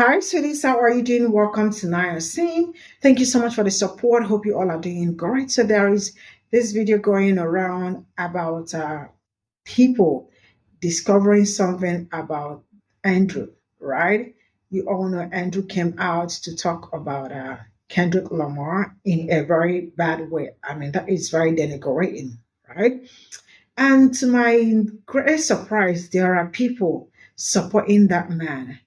Hi, sweeties. How are you doing? Welcome to Naya Scene. Thank you so much for the support. Hope you all are doing great. So there is this video going around about people discovering something about Andrew, right? You all know Andrew came out to talk about Kendrick Lamar in a very bad way. I mean, that is very denigrating, right? And to my great surprise, there are people supporting that man.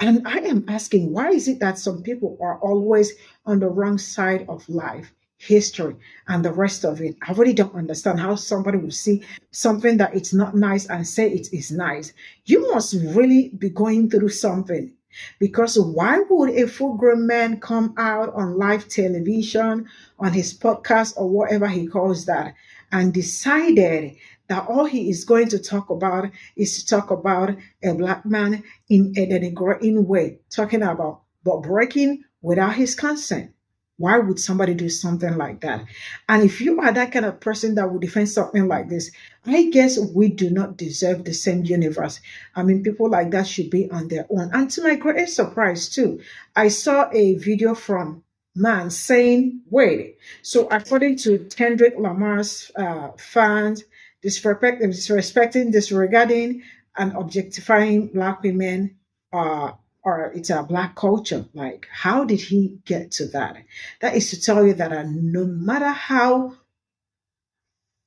And I am asking, why is it that some people are always on the wrong side of life, history, and the rest of it? I really don't understand how somebody will see something that it's not nice and say it is nice. You must really be going through something. Because why would a full grown man come out on live television, on his podcast, or whatever he calls that, and decided that all he is going to talk about is to talk about a black man in a denigrating way, talking about but breaking without his consent? Why would somebody do something like that? And if you are that kind of person that would defend something like this, I guess we do not deserve the same universe. I mean, people like that should be on their own. And to my greatest surprise, too, I saw a video from man saying, wait, so according to Kendrick Lamar's fans, disrespecting, disregarding, and objectifying black women or it's a black culture. Like, how did he get to that? That is to tell you that no matter how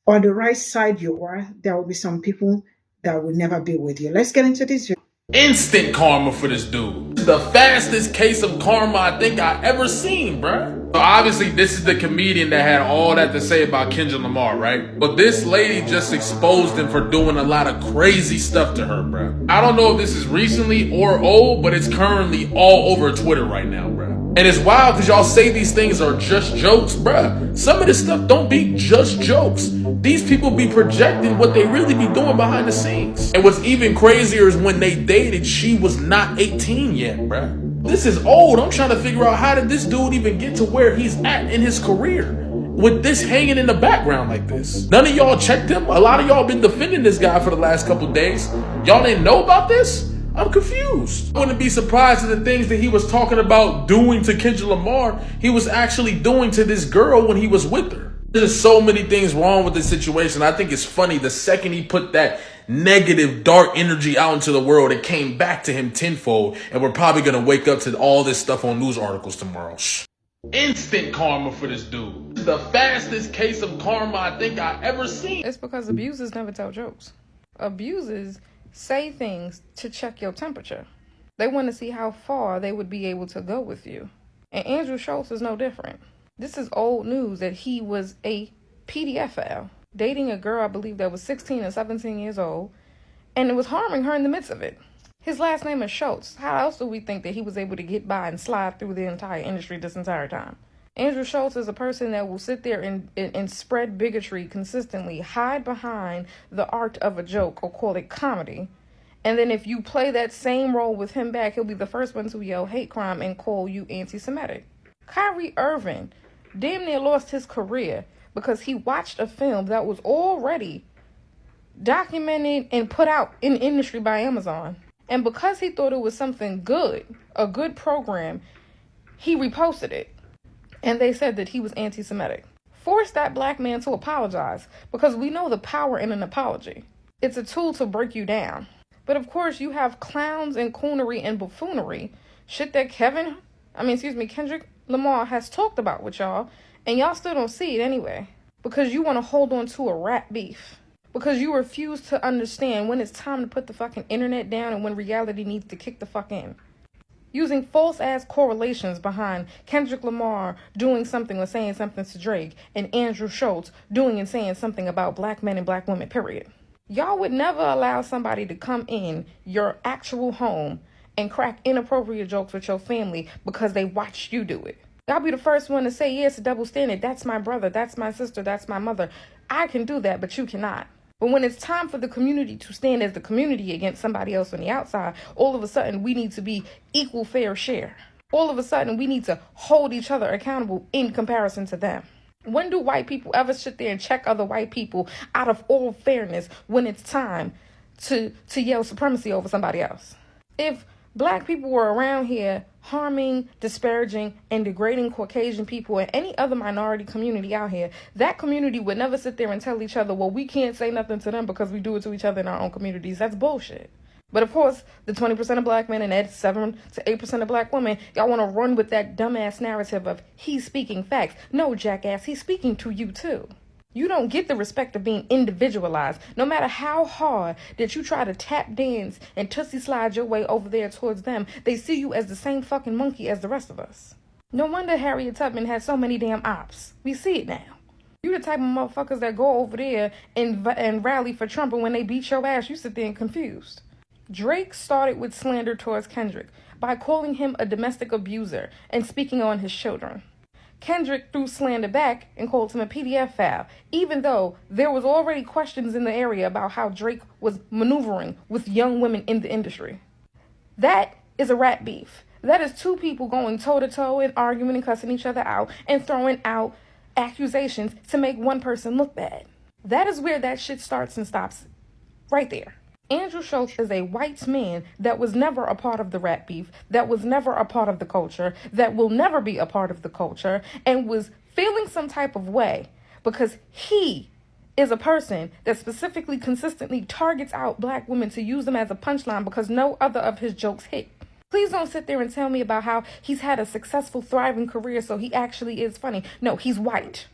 on the right side you are, there will be some people that will never be with you. Let's get into this video. Instant karma for this dude. The fastest case of karma I think I ever seen, bruh. So obviously this is the comedian that had all that to say about Kendrick Lamar, right? But this lady just exposed him for doing a lot of crazy stuff to her, bruh. I don't know if this is recently or old, but it's currently all over Twitter right now, bruh. And it's wild because y'all say these things are just jokes, bruh. Some of this stuff don't be just jokes. These people be projecting what they really be doing behind the scenes. And what's even crazier is when they dated, she was not 18 yet, bruh. This is old. I'm trying to figure out, how did this dude even get to where he's at in his career with this hanging in the background like this? None of y'all checked him. A lot of y'all been defending this guy for the last couple days. Y'all didn't know about this? I'm confused. I wouldn't be surprised at the things that he was talking about doing to Kendrick Lamar, he was actually doing to this girl when he was with her. There's so many things wrong with this situation. I think it's funny, the second he put that negative, dark energy out into the world, it came back to him tenfold, and we're probably going to wake up to all this stuff on news articles tomorrow. Instant karma for this dude. The fastest case of karma I think I ever seen. It's because abusers never tell jokes. Abusers say things to check your temperature. They want to see how far they would be able to go with you. And Andrew Schulz is no different. This is old news that he was a pedophile, dating a girl, I believe, that was 16 and 17 years old, and it was harming her in the midst of it. His last name is Schulz. How else do we think that he was able to get by and slide through the entire industry this entire time? Andrew Schulz is a person that will sit there and spread bigotry consistently, hide behind the art of a joke or call it comedy. And then if you play that same role with him back, he'll be the first one to yell hate crime and call you anti-Semitic. Kyrie Irving damn near lost his career because he watched a film that was already documented and put out in industry by Amazon. And because he thought it was something good, a good program, he reposted it. And they said that he was anti-Semitic. Force that black man to apologize, because we know the power in an apology. It's a tool to break you down. But of course, you have clowns and coonery and buffoonery, shit that Kendrick Lamar has talked about with y'all, and y'all still don't see it anyway. Because you want to hold on to a rat beef. Because you refuse to understand when it's time to put the fucking internet down and when reality needs to kick the fuck in. Using false-ass correlations behind Kendrick Lamar doing something or saying something to Drake and Andrew Schulz doing and saying something about black men and black women, period. Y'all would never allow somebody to come in your actual home and crack inappropriate jokes with your family because they watched you do it. Y'all be the first one to say, yeah, it's a double standard. That's my brother. That's my sister. That's my mother. I can do that, but you cannot. But when it's time for the community to stand as the community against somebody else on the outside, all of a sudden we need to be equal fair share. All of a sudden we need to hold each other accountable in comparison to them. When do white people ever sit there and check other white people out of all fairness when it's time to yell supremacy over somebody else? If Black people were around here harming, disparaging, and degrading Caucasian people and any other minority community out here. That community would never sit there and tell each other, well, we can't say nothing to them because we do it to each other in our own communities. That's bullshit. But of course, the 20% of black men and that 7 to 8% of black women, y'all want to run with that dumbass narrative of he's speaking facts. No, jackass, he's speaking to you too. You don't get the respect of being individualized. No matter how hard that you try to tap dance and tootsie slide your way over there towards them, they see you as the same fucking monkey as the rest of us. No wonder Harriet Tubman has so many damn ops. We see it now. You the type of motherfuckers that go over there and rally for Trump, and when they beat your ass, you sit there and confused. Drake started with slander towards Kendrick by calling him a domestic abuser and speaking on his children. Kendrick threw slander back and called him a pedophile, even though there was already questions in the area about how Drake was maneuvering with young women in the industry. That is a rap beef. That is two people going toe-to-toe and arguing and cussing each other out and throwing out accusations to make one person look bad. That is where that shit starts and stops. Right there. Andrew Schulz is a white man that was never a part of the rap beef, that was never a part of the culture, that will never be a part of the culture, and was feeling some type of way because he is a person that specifically consistently targets out black women to use them as a punchline because no other of his jokes hit. Please don't sit there and tell me about how he's had a successful, thriving career, so he actually is funny. No, he's white.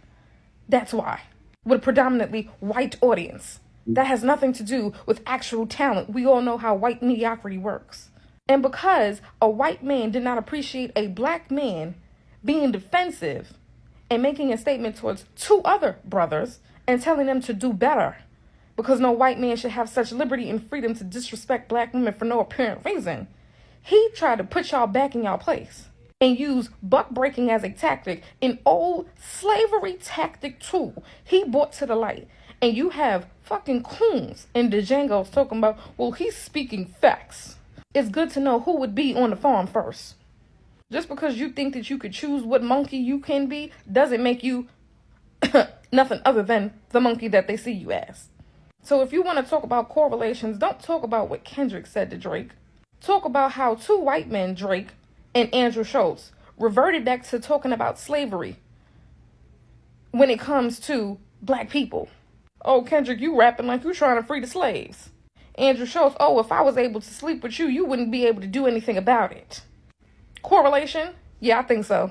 That's why. With a predominantly white audience. That has nothing to do with actual talent. We all know how white mediocrity works. And because a white man did not appreciate a black man being defensive and making a statement towards two other brothers and telling them to do better, because no white man should have such liberty and freedom to disrespect black women for no apparent reason, he tried to put y'all back in y'all place and use buck breaking as a tactic, an old slavery tactic tool he brought to the light. And you have fucking coons and Django's talking about, well, he's speaking facts. It's good to know who would be on the farm first. Just because you think that you could choose what monkey you can be doesn't make you nothing other than the monkey that they see you as. So if you want to talk about correlations, don't talk about what Kendrick said to Drake. Talk about how two white men, Drake and Andrew Schulz, reverted back to talking about slavery when it comes to black people. Oh, Kendrick, you rapping like you trying to free the slaves. Andrew Schulz, oh, if I was able to sleep with you, you wouldn't be able to do anything about it. Correlation? Yeah, I think so.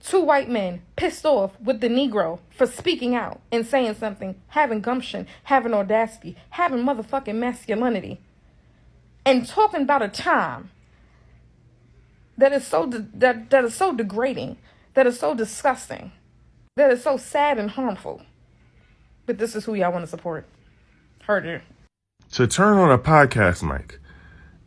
Two white men pissed off with the Negro for speaking out and saying something, having gumption, having audacity, having motherfucking masculinity, and talking about a time that is so that is so degrading, that is so disgusting, that is so sad and harmful. But this is who y'all want to support. Heard it. To turn on a podcast mic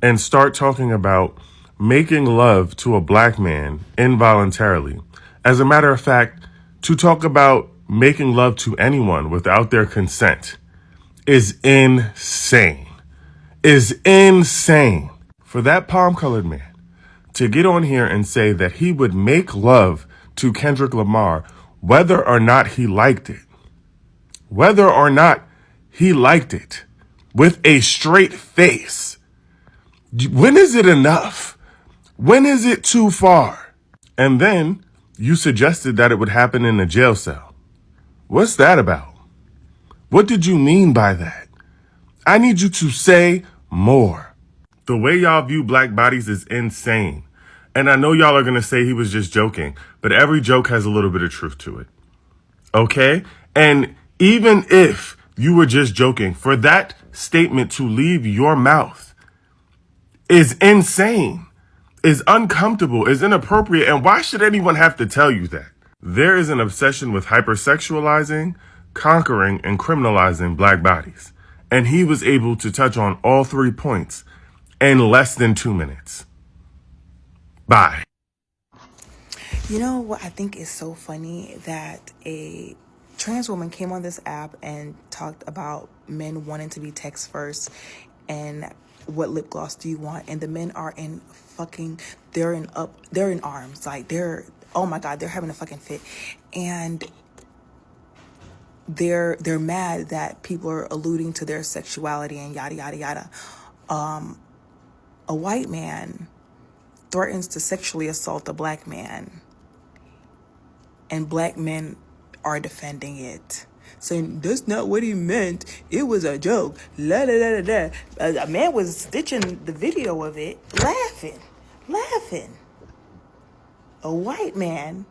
and start talking about making love to a black man involuntarily. As a matter of fact, to talk about making love to anyone without their consent is insane. Is insane. For that palm-colored man to get on here and say that he would make love to Kendrick Lamar whether or not he liked it. Whether or not he liked it, with a straight face. When is it enough? When is it too far? And then you suggested that it would happen in a jail cell. What's that about? What did you mean by that? I need you to say more. The way y'all view black bodies is insane. And I know y'all are going to say he was just joking, but every joke has a little bit of truth to it. Okay? And even if you were just joking, for that statement to leave your mouth is insane, is uncomfortable, is inappropriate, and why should anyone have to tell you that? There is an obsession with hypersexualizing, conquering, and criminalizing black bodies. And he was able to touch on all 3 points in less than 2 minutes. Bye. You know what I think is so funny? That a trans woman came on this app and talked about men wanting to be text first and what lip gloss do you want, and the men are in fucking they're in arms, like oh my god, they're having a fucking fit, and they're mad that people are alluding to their sexuality and yada yada yada. A white man threatens to sexually assault a black man, and black men are defending it, saying that's not what he meant, it was a joke, la la la la la. A man was stitching the video of it, laughing. A white man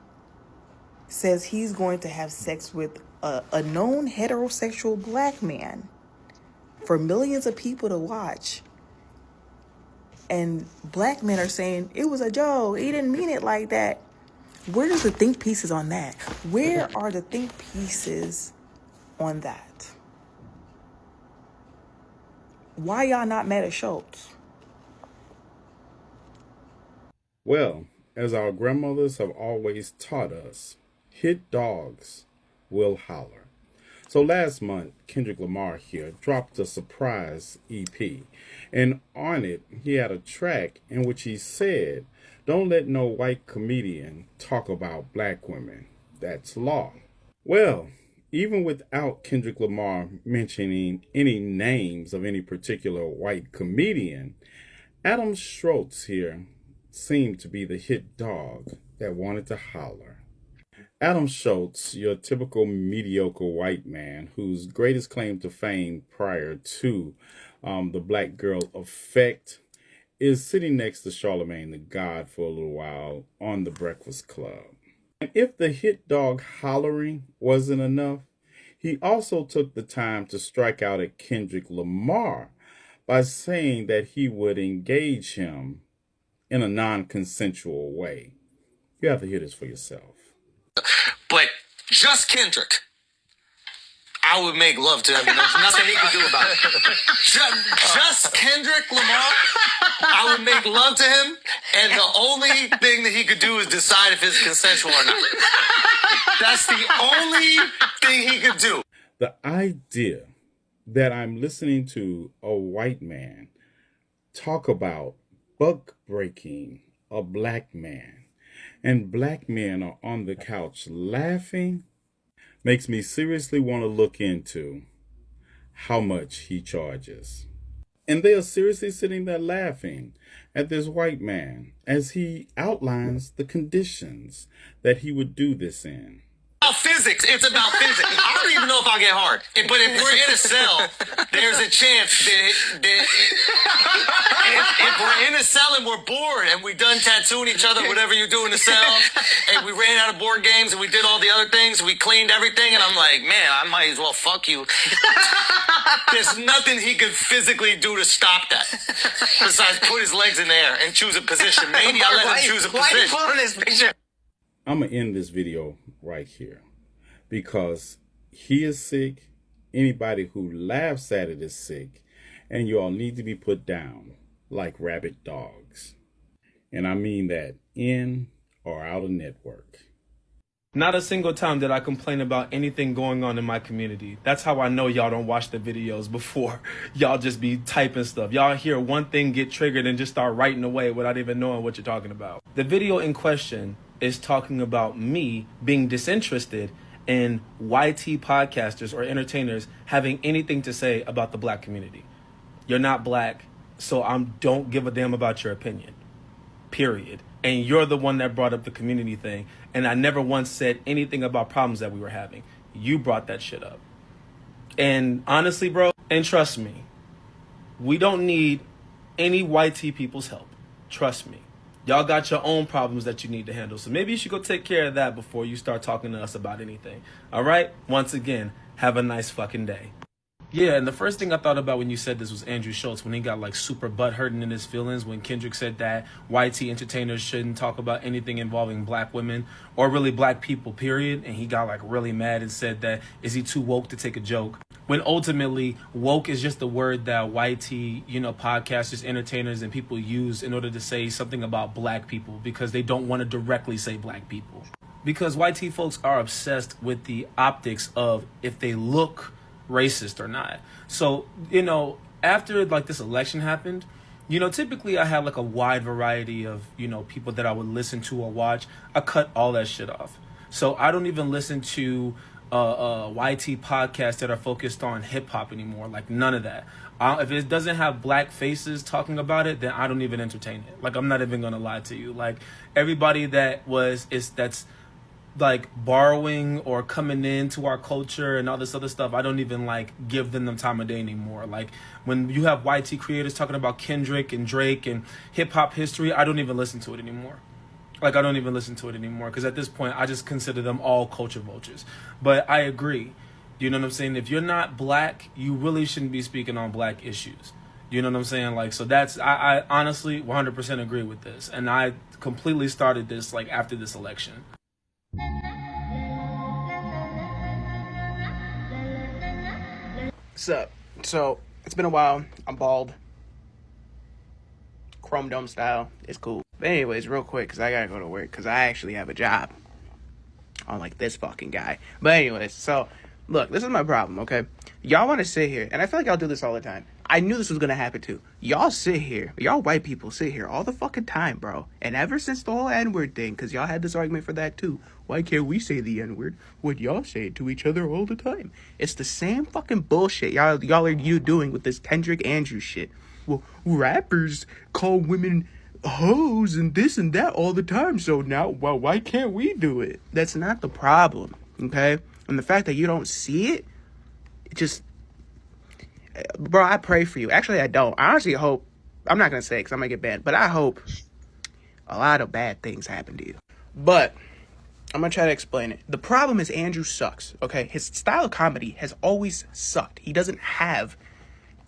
says he's going to have sex with a known heterosexual black man for millions of people to watch. And black men are saying, it was a joke, he didn't mean it like that. Where's the think pieces on that? Where are the think pieces on that? Why y'all not mad at Schulz? Well, as our grandmothers have always taught us, hit dogs will holler. So last month, Kendrick Lamar here dropped a surprise EP. And on it, he had a track in which he said, "Don't let no white comedian talk about black women. That's law." Well, even without Kendrick Lamar mentioning any names of any particular white comedian, Adam Schulz here seemed to be the hit dog that wanted to holler. Adam Schulz, your typical mediocre white man whose greatest claim to fame prior to the Black Girl Effect is sitting next to Charlemagne the God for a little while on The Breakfast Club. And if the hit dog hollering wasn't enough, he also took the time to strike out at Kendrick Lamar by saying that he would engage him in a non-consensual way. You have to hear this for yourself. But just Kendrick, I would make love to him. There's nothing he could do about it. Just Kendrick Lamar, I would make love to him, and the only thing that he could do is decide if it's consensual or not. That's the only thing he could do. The idea that I'm listening to a white man talk about buck breaking a black man, and black men are on the couch laughing, makes me seriously want to look into how much he charges. And they are seriously sitting there laughing at this white man as he outlines the conditions that he would do this in. Physics. It's about physics. I don't even know if I'll get hard. But if we're in a cell, there's a chance that if we're in a cell and we're bored and we done tattooing each other, whatever you do in the cell, and we ran out of board games and we did all the other things, we cleaned everything, and I'm like, man, I might as well fuck you. There's nothing he could physically do to stop that besides put his legs in the air and choose a position. Maybe I'll let him choose a position. Why are you pulling this picture? I'm going to end this video right here because he is sick. Anybody who laughs at it is sick. And you all need to be put down like rabid dogs. And I mean that in or out of network. Not a single time did I complain about anything going on in my community. That's how I know y'all don't watch the videos before. Y'all just be typing stuff. Y'all hear one thing get triggered and just start writing away without even knowing what you're talking about. The video in question is talking about me being disinterested in YT podcasters or entertainers having anything to say about the black community. You're not black, so I don't give a damn about your opinion. Period. And you're the one that brought up the community thing. And I never once said anything about problems that we were having. You brought that shit up. And honestly, bro, and trust me, we don't need any YT people's help. Trust me. Y'all got your own problems that you need to handle. So maybe you should go take care of that before you start talking to us about anything. All right? Once again, have a nice fucking day. Yeah, and the first thing I thought about when you said this was Andrew Schulz, when he got like super butthurting in his feelings when Kendrick said that YT entertainers shouldn't talk about anything involving black women or really black people, period. And he got like really mad and said that, is he too woke to take a joke? When ultimately, woke is just the word that YT, podcasters, entertainers, and people use in order to say something about black people because they don't want to directly say black people. Because YT folks are obsessed with the optics of if they look racist or not. So, after like this election happened, typically I had like a wide variety of, people that I would listen to or watch. I cut all that shit off. So I don't even listen to YT podcasts that are focused on hip hop anymore. Like none of that. If it doesn't have black faces talking about it, then I don't even entertain it. Like I'm not even gonna lie to you. Like everybody that's like borrowing or coming into our culture and all this other stuff, I don't even like give them the time of day anymore. Like when you have YT creators talking about Kendrick and Drake and hip hop history, I don't even listen to it anymore. Like I don't even listen to it anymore because at this point I just consider them all culture vultures. But I agree. You know what I'm saying? If you're not black, you really shouldn't be speaking on black issues. You know what I'm saying? Like, so that's, I honestly 100% agree with this. And I completely started this like after this election. What's up? So, it's been a while. I'm bald. Chrome dome style. It's cool. But anyways, real quick, because I gotta go to work, because I actually have a job. Unlike this fucking guy. But anyways, so, look, this is my problem, okay? Y'all want to sit here, and I feel like y'all do this all the time. I knew this was going to happen too. Y'all sit here, y'all white people sit here all the fucking time, bro. And ever since the whole N-word thing, because y'all had this argument for that too. Why can't we say the N-word when y'all say it to each other all the time? It's the same fucking bullshit y'all are doing with this Kendrick Andrews shit. Well, rappers call women hoes and this and that all the time, so now, well, why can't we do it? That's not the problem, okay? And the fact that you don't see it, it just, bro, I pray for you. Actually, I don't. I honestly hope, I'm not going to say it because I might get banned, but I hope a lot of bad things happen to you. But I'm going to try to explain it. The problem is Andrew sucks, okay? His style of comedy has always sucked. He doesn't have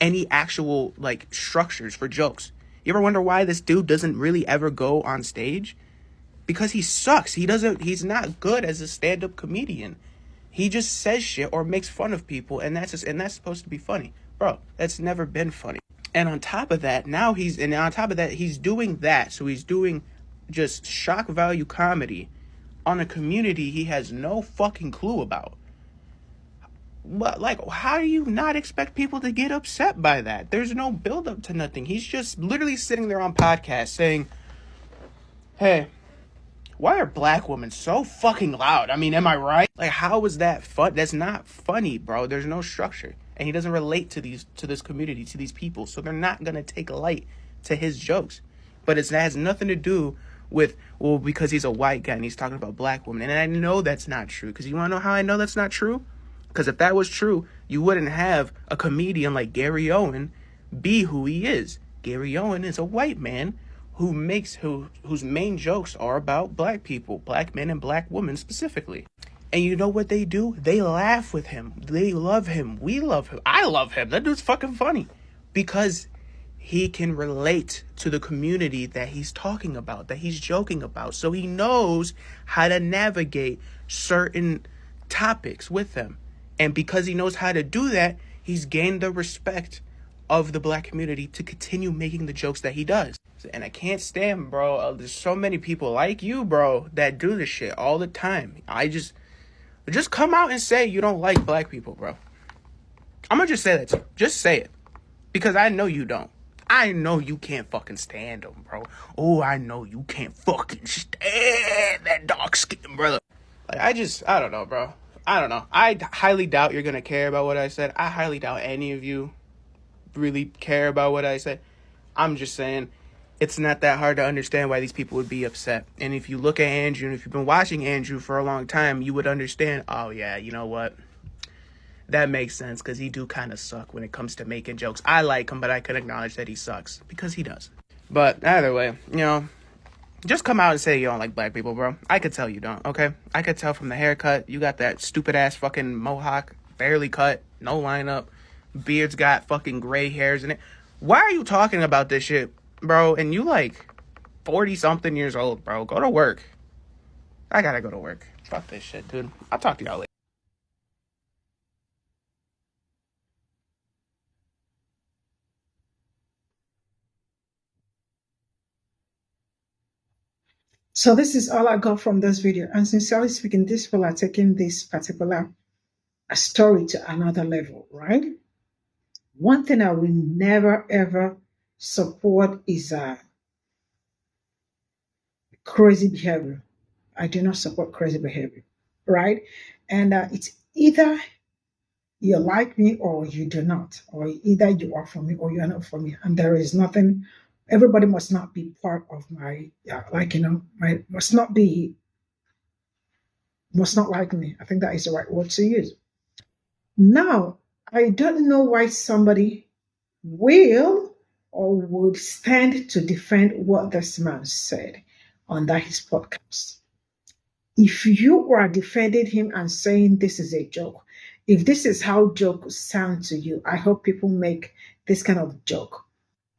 any actual, like, structures for jokes. You ever wonder why this dude doesn't really ever go on stage? Because he sucks. He's not good as a stand-up comedian. He just says shit or makes fun of people, and that's supposed to be funny. Bro, that's never been funny. And on top of that, he's doing that. So he's doing just shock value comedy on a community he has no fucking clue about. But, like, how do you not expect people to get upset by that? There's no build up to nothing. He's just literally sitting there on podcast saying, hey, why are black women so fucking loud? I mean, am I right? Like, how is that fun? That's not funny, bro. There's no structure. And he doesn't relate to this community, to these people. So they're not going to take light to his jokes. But it has nothing to do with, well, because he's a white guy and he's talking about black women. And I know that's not true. Because you want to know how I know that's not true? Because if that was true, you wouldn't have a comedian like Gary Owen be who he is. Gary Owen is a white man whose main jokes are about black people, black men and black women specifically. And you know what they do? They laugh with him. They love him. We love him. I love him. That dude's fucking funny. Because he can relate to the community that he's talking about, that he's joking about. So he knows how to navigate certain topics with them. And because he knows how to do that, he's gained the respect of the black community to continue making the jokes that he does. And I can't stand, bro. There's so many people like you, bro, that do this shit all the time. Just come out and say you don't like black people, bro. I'm gonna just say that to you. Just say it. Because I know you don't. I know you can't fucking stand them, bro. Oh, I know you can't fucking stand that dark skin, brother. Like, I don't know, bro. I don't know. I highly doubt you're gonna care about what I said. I highly doubt any of you really care about what I said. I'm just saying, it's not that hard to understand why these people would be upset. And if you look at Andrew, and if you've been watching Andrew for a long time, you would understand, oh yeah, you know what? That makes sense, because he do kind of suck when it comes to making jokes. I like him, but I can acknowledge that he sucks, because he does. But either way, you know, just come out and say you don't like black people, bro. I could tell you don't, okay? I could tell from the haircut. You got that stupid-ass fucking mohawk, barely cut, no lineup. Beard's got fucking gray hairs in it. Why are you talking about this shit, bro? And you like 40-something years old, bro. Go to work. I gotta go to work. Fuck this shit, dude. I'll talk to y'all later. So this is all I got from this video. And sincerely speaking, these people are taking this particular story to another level, right? One thing I will never ever support is crazy behavior. I do not support crazy behavior, right? And it's either you like me or you do not, or either you are for me or you are not for me. And there is nothing, everybody must not be part of my, must not like me. I think that is the right word to use. Now, I don't know why somebody will or would stand to defend what this man said on that his podcast. If you are defending him and saying this is a joke, if this is how jokes sound to you, I hope people make this kind of joke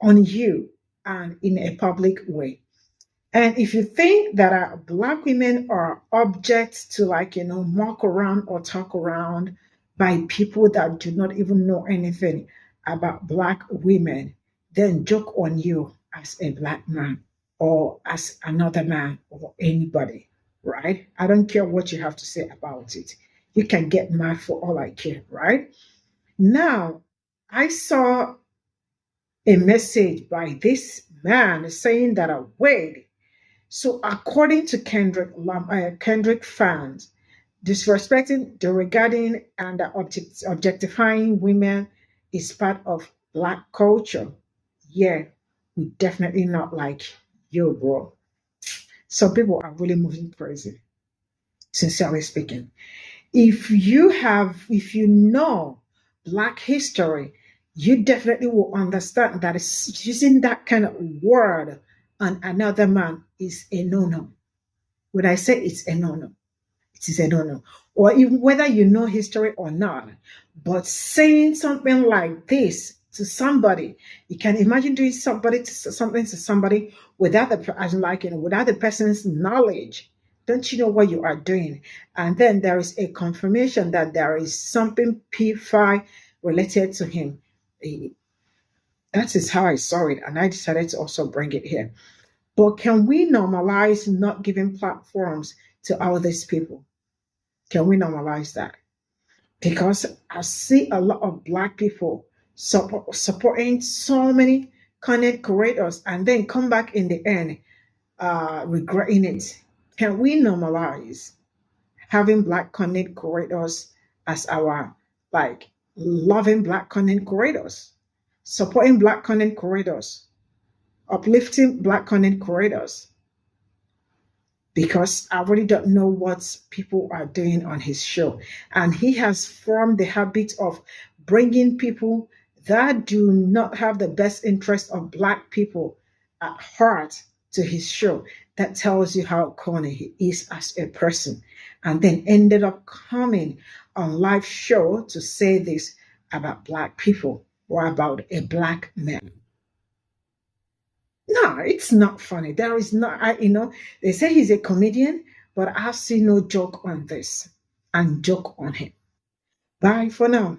on you and in a public way. And if you think that Black women are objects to mock around or talk around by people that do not even know anything about Black women, then joke on you as a Black man or as another man or anybody, right? I don't care what you have to say about it. You can get mad for all I care, right? Now, I saw a message by this man saying that wait, so according to Kendrick fans, disrespecting, deregarding, and objectifying women is part of Black culture. Yeah, we definitely not like you, bro. Some people are really moving crazy, sincerely speaking. If you know Black history, you definitely will understand that it's using that kind of word on another man is a no-no. When I say it's a no-no, it is a no-no. Or even whether you know history or not, but saying something like this to somebody, you can imagine doing something to somebody without the person's knowledge. Don't you know what you are doing? And then there is a confirmation that there is something Pe0ple related to him. That is how I saw it, and I decided to also bring it here. But can we normalize not giving platforms to all these people? Can we normalize that? Because I see a lot of Black people supporting so many content creators and then come back in the end regretting it. Can we normalize having Black content creators as our loving Black content creators, supporting Black content creators, uplifting Black content creators? Because I really don't know what people are doing on his show. And he has formed the habit of bringing people that do not have the best interest of Black people at heart to his show. That tells you how corny he is as a person. And then ended up coming on live show to say this about Black people or about a Black man. No, it's not funny. There is not, they say he's a comedian, but I've seen no joke on this and joke on him. Bye for now.